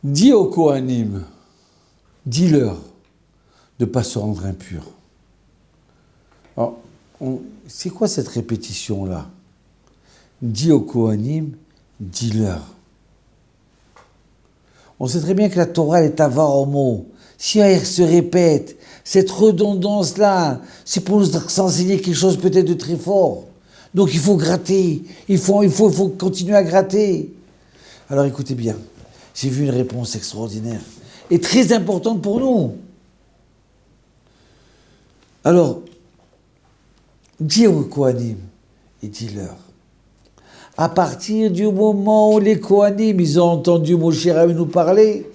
Dis aux Kohanim, dis-leur de ne pas se rendre impurs. Alors, c'est quoi cette répétition-là? Dis aux Kohanim, dis-leur. On sait très bien que la Torah est avare en mots. Si elle se répète, cette redondance-là, c'est pour nous enseigner quelque chose peut-être de très fort. Donc il faut gratter, il faut continuer à gratter. Alors écoutez bien, j'ai vu une réponse extraordinaire et très importante pour nous. Alors, dis aux Kohanim et dis-leur. À partir du moment où les Kohanim, ils ont entendu Moshe Rabbeinu nous parler,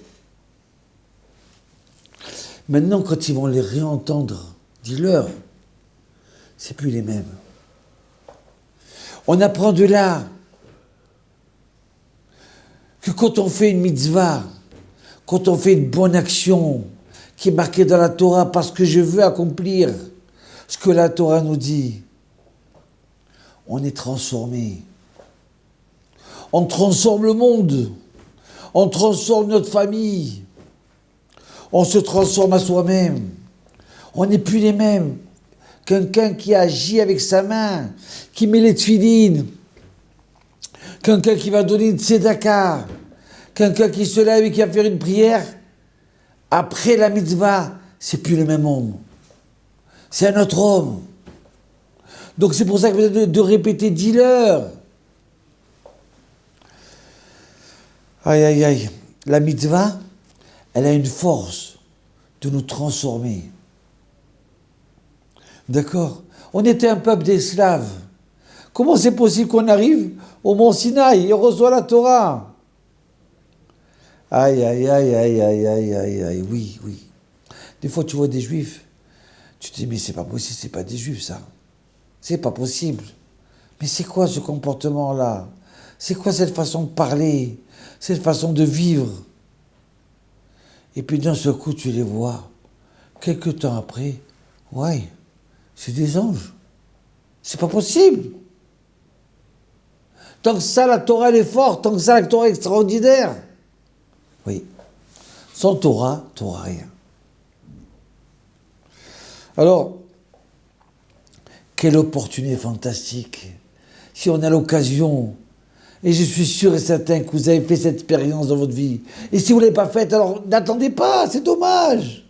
maintenant quand ils vont les réentendre, dis-leur, c'est plus les mêmes. On apprend de là que quand on fait une mitzvah, quand on fait une bonne action qui est marquée dans la Torah parce que je veux accomplir ce que la Torah nous dit, on est transformé. On transforme le monde, on transforme notre famille, on se transforme à soi-même. On n'est plus les mêmes. Quelqu'un qui agit avec sa main, qui met les tefilines, quelqu'un qui va donner une tzedaka, quelqu'un qui se lève et qui va faire une prière, après la mitzvah, c'est plus le même homme. C'est un autre homme. Donc c'est pour ça que vous avez de répéter, dis-leur. Aïe, aïe, aïe. La mitzvah, elle a une force de nous transformer. D'accord? On était un peuple d'esclaves. Comment c'est possible qu'on arrive au mont Sinaï et on reçoit la Torah? Aïe, aïe, aïe, aïe, aïe, aïe, aïe, aïe, oui, oui. Des fois, tu vois des juifs, tu te dis, mais c'est pas possible, c'est pas des juifs, ça. C'est pas possible. Mais c'est quoi ce comportement-là? C'est quoi cette façon de parler? Cette façon de vivre? Et puis d'un seul coup, tu les vois. Quelque temps après, ouais, c'est des anges. C'est pas possible. Tant que ça, la Torah, elle est forte. Tant que ça, la Torah est extraordinaire. Oui. Sans Torah, Torah rien. Alors, quelle opportunité fantastique. Si on a l'occasion, et je suis sûr et certain que vous avez fait cette expérience dans votre vie, et si vous ne l'avez pas faite, alors n'attendez pas, c'est dommage.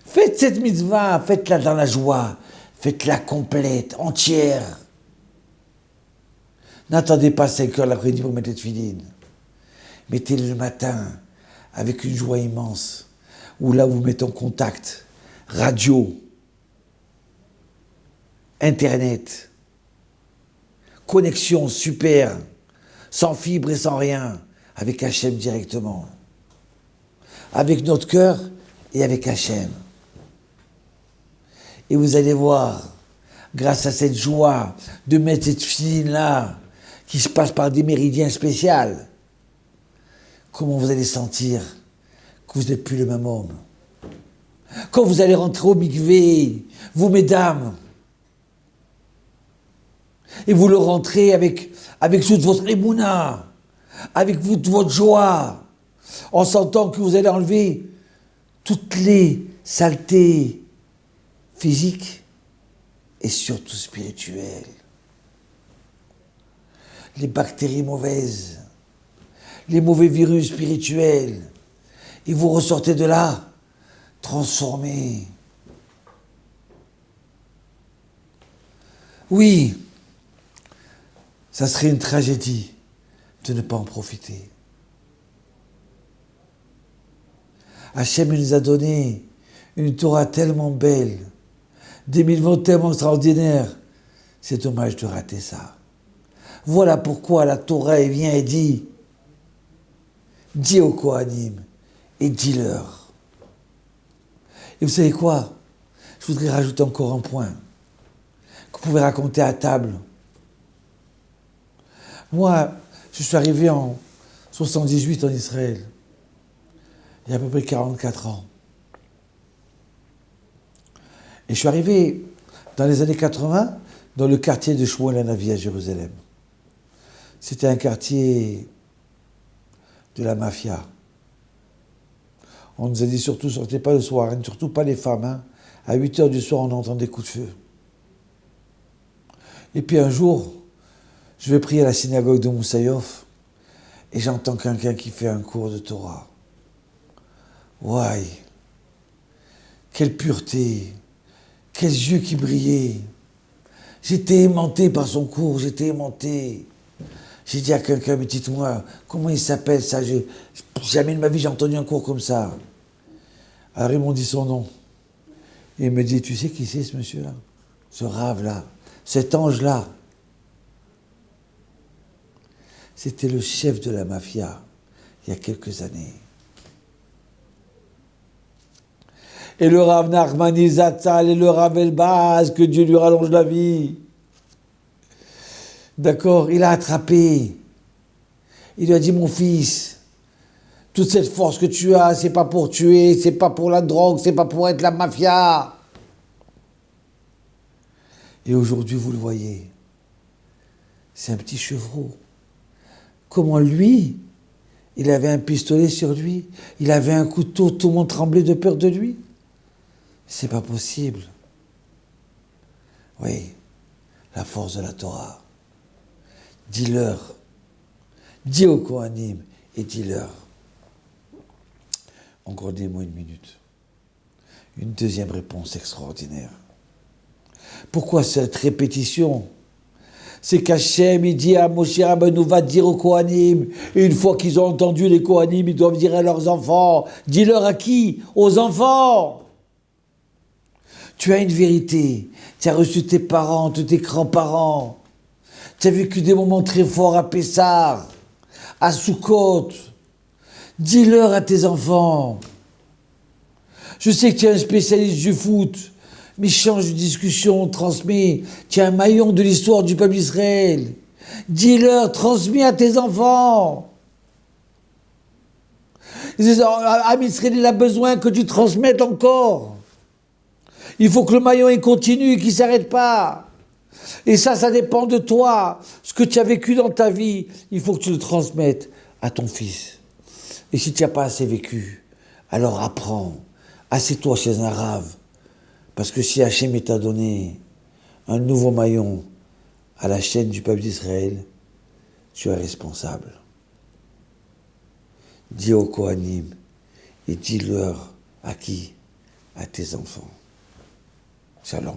Faites cette mitzvah, faites-la dans la joie, faites-la complète, entière. N'attendez pas 5 heures l'après-midi pour mettre les tefilines. Mettez-le le matin avec une joie immense, où là vous mettez en contact, radio, Internet, connexion super, sans fibre et sans rien, avec Hachem directement. Avec notre cœur et avec Hachem. Et vous allez voir, grâce à cette joie de mettre cette fille-là, qui se passe par des méridiens spéciaux, comment vous allez sentir que vous n'êtes plus le même homme. Quand vous allez rentrer au mikvé, vous mesdames, et vous le rentrez avec toute votre émouna, avec toute votre joie, en sentant que vous allez enlever toutes les saletés physiques et surtout spirituelles. Les bactéries mauvaises, les mauvais virus spirituels, et vous ressortez de là transformés. Oui, ça serait une tragédie de ne pas en profiter. Hachem nous a donné une Torah tellement belle, des mitzvot tellement extraordinaires. C'est dommage de rater ça. Voilà pourquoi la Torah vient et dit, dis aux Kohanim et dis-leur. Et vous savez quoi? Je voudrais rajouter encore un point que vous pouvez raconter à table. Moi, je suis arrivé en 78 en Israël, il y a à peu près 44 ans. Et je suis arrivé dans les années 80 dans le quartier de Shmuel HaNavi à Jérusalem. C'était un quartier de la mafia. On nous a dit surtout, sortez pas le soir, hein, surtout pas les femmes. Hein. À 8 h du soir, on entend des coups de feu. Et puis un jour, je vais prier à la synagogue de Moussaïof et j'entends quelqu'un qui fait un cours de Torah. Ouaille, quelle pureté, quels yeux qui brillaient. J'étais aimanté par son cours, j'étais aimanté. J'ai dit à quelqu'un, mais dites-moi, comment il s'appelle ça? Jamais de ma vie j'ai entendu un cours comme ça. Alors ils m'ont dit son nom. Et il me dit, tu sais qui c'est ce monsieur-là? Ce rave-là, cet ange-là. C'était le chef de la mafia, il y a quelques années. Et le Rav Nachmani Zatzal et le Rav Elbaz, que Dieu lui rallonge la vie. D'accord, il a attrapé. Il lui a dit, mon fils, toute cette force que tu as, c'est pas pour tuer, c'est pas pour la drogue, c'est pas pour être la mafia. Et aujourd'hui, vous le voyez, c'est un petit chevreau. Comment lui, il avait un pistolet sur lui, il avait un couteau, tout le monde tremblait de peur de lui. C'est pas possible. Oui, la force de la Torah. Dis-leur, dis au Kohanim et dis-leur. Encore dis-moi 1 minute. Une deuxième réponse extraordinaire. Pourquoi cette répétition? C'est qu'Hachem, il dit à Moshe Rabbeinu, va dire aux Kohanim, et une fois qu'ils ont entendu les Kohanim, ils doivent dire à leurs enfants. Dis-leur à qui? Aux enfants. Tu as une vérité, tu as reçu tes parents, tes grands-parents, tu as vécu des moments très forts à Pessar, à Soukot. Dis-leur à tes enfants. Je sais que tu es un spécialiste du foot, mais change de discussion, transmets. Tu es un maillon de l'histoire du peuple d'Israël. Dis-leur, transmets à tes enfants. Am Israël, il a besoin que tu transmettes encore. Il faut que le maillon il continue, qu'il ne s'arrête pas. Et ça dépend de toi. Ce que tu as vécu dans ta vie, il faut que tu le transmettes à ton fils. Et si tu n'as pas assez vécu, alors apprends. Assieds-toi chez un rave. Parce que si Hachem t'a donné un nouveau maillon à la chaîne du peuple d'Israël, tu es responsable. Dis aux Kohanim et dis-leur à qui? À tes enfants. Shalom.